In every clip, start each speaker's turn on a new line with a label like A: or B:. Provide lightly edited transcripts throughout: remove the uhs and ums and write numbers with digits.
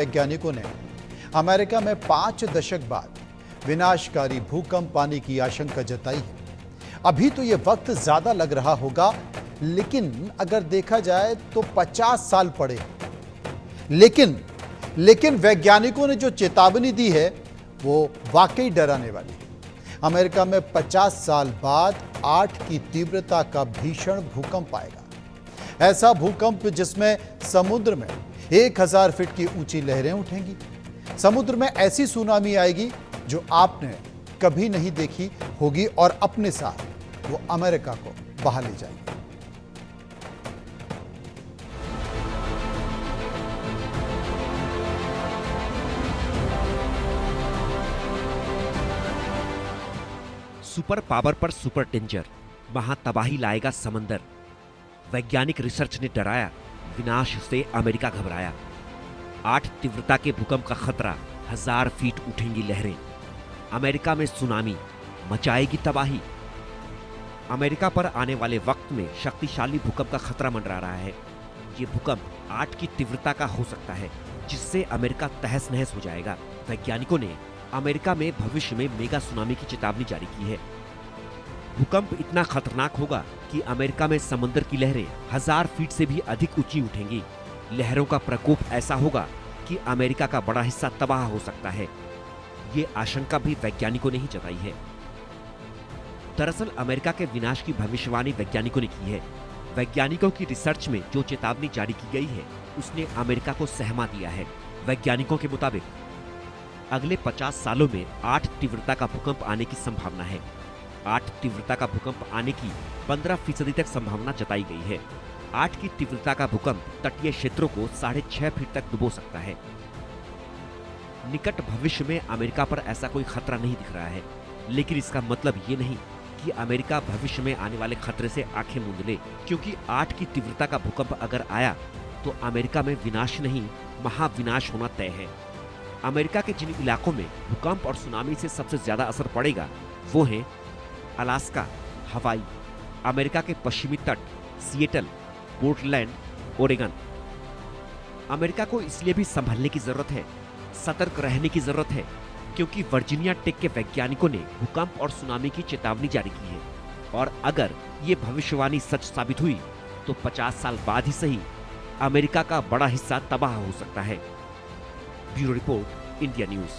A: वैज्ञानिकों ने अमेरिका में 5 दशक बाद विनाशकारी भूकंप आने की आशंका जताई है। अभी तो यह वक्त ज्यादा लग रहा होगा, लेकिन अगर देखा जाए तो 50 साल पड़े। लेकिन वैज्ञानिकों ने जो चेतावनी दी है वो वाकई डराने वाली है। अमेरिका में 50 साल बाद 8 की तीव्रता का भीषण भूकंप आएगा। ऐसा भूकंप जिसमें समुद्र में 1000 फीट की ऊंची लहरें उठेंगी। समुद्र में ऐसी सुनामी आएगी जो आपने कभी नहीं देखी होगी और अपने साथ वो अमेरिका को बहा ले जाएगी।
B: सुपर पावर पर सुपर डेंजर, वहां तबाही लाएगा समंदर। वैज्ञानिक रिसर्च ने डराया, विनाश से अमेरिका घबराया। 8 तीव्रता के भूकंप का खतरा, 1000 फीट उठेंगी लहरें। अमेरिका में सुनामी मचाएगी तबाही। अमेरिका पर आने वाले वक्त में शक्तिशाली भूकंप का खतरा मंडरा रहा है। ये भूकंप 8 की तीव्रता का हो सकता है, जिससे अमेरिका तहस नहस हो जाएगा। वैज्ञानिकों ने अमेरिका में भविष्य में मेगा सुनामी की चेतावनी जारी की है। भूकंप इतना खतरनाक होगा कि अमेरिका में समंदर की लहरें 1000 फीट से भी अधिक ऊंची उठेंगी। लहरों का प्रकोप ऐसा होगा कि अमेरिका का बड़ा हिस्सा तबाह हो सकता है। ये आशंका भी वैज्ञानिकों ने ही जताई है। दरअसल अमेरिका के विनाश की भविष्यवाणी वैज्ञानिकों ने की है। वैज्ञानिकों की रिसर्च में जो चेतावनी जारी की गई है, उसने अमेरिका को सहमा दिया है। वैज्ञानिकों के मुताबिक अगले 50 सालों में 8 तीव्रता का भूकंप आने की संभावना है। 8 तीव्रता का भूकंप आने की 15% तक संभावना जताई गई है। 8 की तीव्रता का भूकंप तटीय क्षेत्रों को 6.5 फीट तक डुबो सकता है। निकट भविष्य में अमेरिका पर ऐसा कोई खतरा नहीं दिख रहा है, लेकिन इसका मतलब ये नहीं कि अमेरिका भविष्य में आने वाले खतरे से आंखें मूंद ले, क्योंकि 8 की तीव्रता का भूकंप अगर आया तो अमेरिका में विनाश नहीं, महाविनाश होना तय है। अमेरिका के जिन इलाकों में भूकंप और सुनामी से सबसे ज्यादा असर पड़ेगा वो हैं अलास्का, हवाई, अमेरिका के पश्चिमी तट, सिएटल, पोर्टलैंड, ओरेगन। अमेरिका को इसलिए भी संभलने की जरूरत है, सतर्क रहने की जरूरत है, क्योंकि वर्जीनिया टेक के वैज्ञानिकों ने भूकंप और सुनामी की चेतावनी जारी की है। और अगर ये भविष्यवाणी सच साबित हुई तो 50 साल बाद ही सही, अमेरिका का बड़ा हिस्सा तबाह हो सकता है। Bureau report, India news.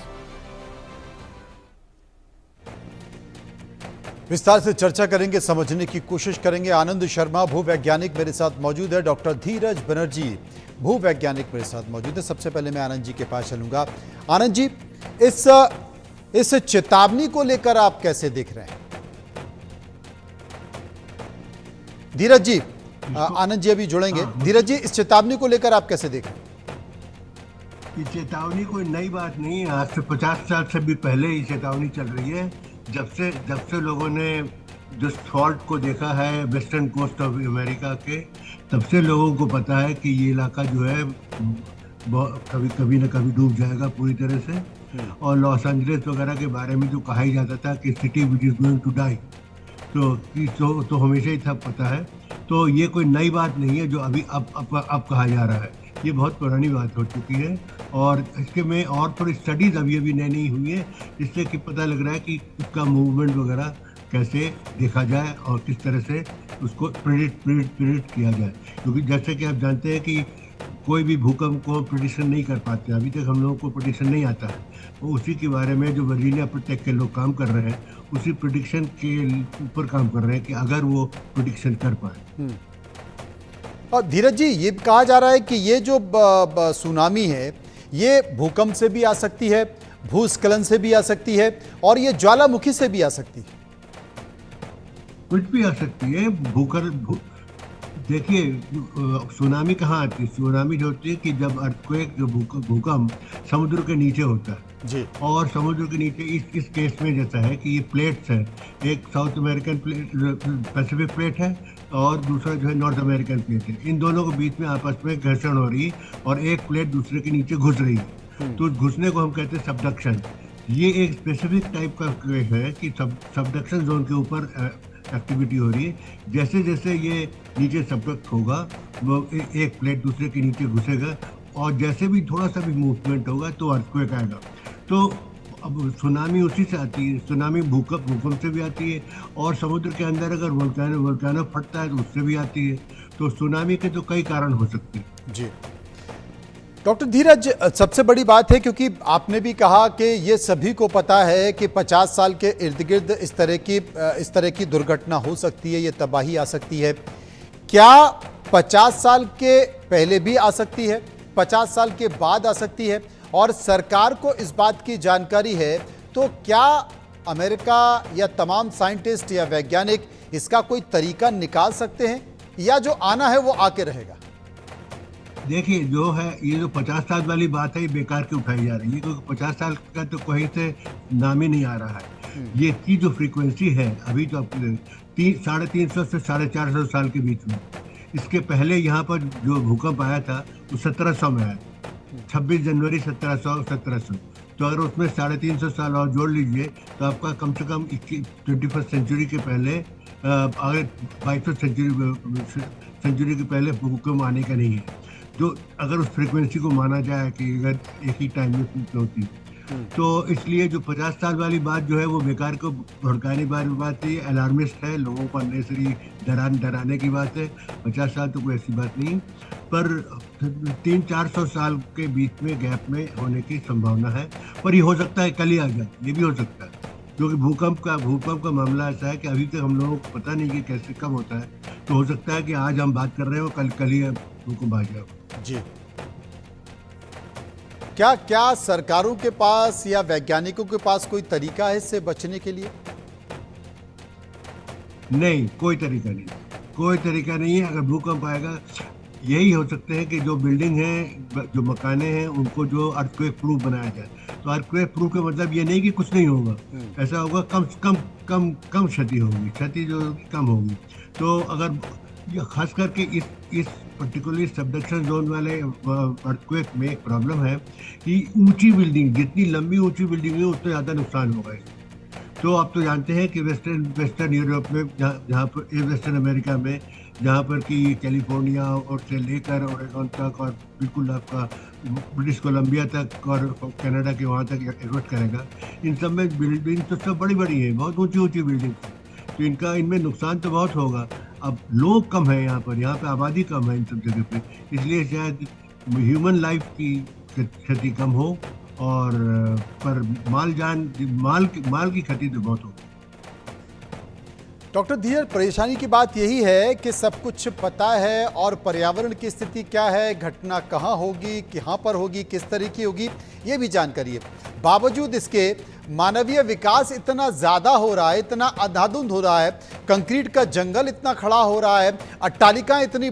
A: विस्तार से चर्चा करेंगे, समझने की कोशिश करेंगे। आनंद शर्मा भूवैज्ञानिक मेरे साथ मौजूद है, डॉक्टर धीरज बनर्जी भूवैज्ञानिक मेरे साथ मौजूद है। सबसे पहले मैं आनंद जी के पास चलूंगा। आनंद जी, इस चेतावनी को लेकर आप कैसे देख रहे हैं? धीरज जी, आनंद जी अभी जुड़ेंगे। धीरज जी, इस चेतावनी को लेकर आप कैसे देख रहे हैं?
C: ये चेतावनी कोई नई बात नहीं है। आज से 50 साल से भी पहले ये चेतावनी चल रही है। जब से लोगों ने जो फॉल्ट को देखा है वेस्टर्न कोस्ट ऑफ अमेरिका के, तब से लोगों को पता है कि ये इलाका जो है कभी न कभी डूब जाएगा पूरी तरह से। और लॉस एंजलिस वगैरह के बारे में जो कहा ही जाता था कि city which is going to die, तो हमेशा ही था पता है। तो ये कोई नई बात नहीं है जो अभी अब कहा जा रहा है। ये बहुत पुरानी बात हो चुकी है और इसके में और थोड़ी स्टडीज अभी नई हुई है, जिससे कि पता लग रहा है कि उसका मूवमेंट वगैरह कैसे देखा जाए और किस तरह से उसको प्रिडिक्ट किया जाए। क्योंकि जैसे कि आप जानते हैं कि कोई भी भूकंप को प्रिडिक्शन नहीं कर पाते, अभी तक हम लोगों को प्रिडिक्शन नहीं आता है। वो उसी के बारे में जो वर्जीनिया टेक के लोग काम कर रहे हैं, उसी प्रिडिक्शन के ऊपर काम कर रहे हैं कि अगर वो प्रिडिक्शन कर पाए।
A: और धीरज जी, ये कहा जा रहा है कि ये जो सुनामी है ये भूकंप से भी आ सकती है, भूस्खलन से भी आ सकती है और ये ज्वालामुखी से भी आ सकती है।
C: कुछ भी आ सकती है। देखिए, सुनामी कहाँ आती है? सुनामी जो होती है कि जब अर्थक्वेक, जो भूकंप समुद्र के नीचे होता है
A: जी।
C: और समुद्र के नीचे इस केस में जैसा है कि ये प्लेट्स है, एक साउथ अमेरिकन पैसिफिक प्लेट है और दूसरा जो है नॉर्थ अमेरिकन प्लेट है। इन दोनों के बीच में आपस में घर्षण हो रही है और एक प्लेट दूसरे के नीचे घुस रही है। तो घुसने को हम कहते हैं सबडक्शन। ये एक स्पेसिफिक टाइप का है कि सबडक्शन जोन के ऊपर एक्टिविटी हो रही है। जैसे जैसे ये नीचे सबडक्ट होगा, वो एक प्लेट दूसरे के नीचे घुसेगा और जैसे भी थोड़ा सा भी मूवमेंट होगा तो अर्थक्वेक आएगा। तो अब सुनामी उसी से आती है, सुनामी भूकंप से भी आती है, और समुद्र के अंदर अगर वोल्केनो फटता है तो उससे भी आती है। तो सुनामी के तो कई कारण हो सकते हैं।
A: जी डॉक्टर धीरज, सबसे बड़ी बात है क्योंकि आपने भी कहा कि ये सभी को पता है कि 50 साल के इर्द गिर्द इस तरह की दुर्घटना हो सकती है, ये तबाही आ सकती है। क्या 50 साल के पहले भी आ सकती है, 50 साल के बाद आ सकती है? और सरकार को इस बात की जानकारी है तो क्या अमेरिका या तमाम साइंटिस्ट या वैज्ञानिक इसका कोई तरीका निकाल सकते हैं, या जो आना है वो आके रहेगा?
C: देखिए, जो है ये जो 50 साल वाली बात है, ये बेकार की उठाई जा रही है, क्योंकि 50 साल का तो कहीं से नाम ही नहीं आ रहा है। ये की जो फ्रीक्वेंसी है अभी तो 350 से 450 साल के बीच में, इसके पहले यहाँ पर जो भूकंप आया था वो 1700 में आया, 26 जनवरी 1700। तो अगर उसमें 350 साल और जोड़ लीजिए तो आपका कम से कम 21वीं सेंचुरी के पहले, अगर 22वीं सेंचुरी के पहले भूकंप आने का नहीं है। जो अगर उस फ्रीक्वेंसी को माना जाए कि अगर एक ही टाइम में होती, तो इसलिए जो 50 साल वाली बात जो है वो बेकार को भड़काने वाली बात है, अलार्मिस्ट है, लोगों को अननेसरी डराने की बात है। 50 साल तो कोई ऐसी बात नहीं, पर 300-400 साल के बीच में गैप में होने की संभावना है। पर ये हो सकता है कल ही आ जाए, ये भी हो सकता है, क्योंकि भूकंप का मामला ऐसा है कि अभी तक हम लोगों को पता नहीं कि कैसे कब होता है। तो हो सकता है कि आज हम बात कर रहे हो, कल ही भूकंप आ जाए।
A: जी, क्या सरकारों के पास या वैज्ञानिकों के पास कोई तरीका है इससे बचने के लिए?
C: नहीं, कोई तरीका नहीं है। अगर भूकंप आएगा, यही हो सकते हैं कि जो बिल्डिंग है, जो मकाने हैं, उनको जो अर्थक्वेक प्रूफ बनाया जाए। तो अर्थक्वेक प्रूफ का मतलब ये नहीं कि कुछ नहीं होगा, ऐसा होगा कम क्षति होगी, क्षति जो कम होगी। तो अगर खास करके इस पर्टिकुलरली सबडक्शन जोन वाले अर्थक्वेक में एक प्रॉब्लम है कि ऊंची बिल्डिंग, जितनी लंबी ऊंची बिल्डिंग है उतना ज़्यादा नुकसान होगा। तो आप तो जानते हैं कि वेस्टर्न यूरोप में, जहाँ पर वेस्टर्न अमेरिका में, जहाँ पर कि कैलिफोर्निया और से लेकर ओरेगन तक और बिल्कुल आपका ब्रिटिश कोलंबिया तक और कनाडा के वहाँ तक इफेक्ट करेगा। इन सब में बिल्डिंग तो सब बड़ी है, बहुत ऊंची बिल्डिंग, तो इनमें नुकसान तो बहुत होगा। अब लोग कम है यहाँ पे आबादी कम है इन सब जगह पे, इसलिए शायद ह्यूमन लाइफ की क्षति कम हो, और पर माल की क्षति तो बहुत होगी।
A: डॉक्टर धीरज, परेशानी की बात यही है कि सब कुछ पता है और पर्यावरण की स्थिति क्या है, घटना कहाँ होगी, कहाँ पर होगी, किस तरह की होगी, ये भी जानकारी है। बावजूद इसके मानवीय विकास इतना ज़्यादा हो रहा है, इतना अंधाधुंध हो रहा है, कंक्रीट का जंगल इतना खड़ा हो रहा है, अट्टालिकाएं इतनी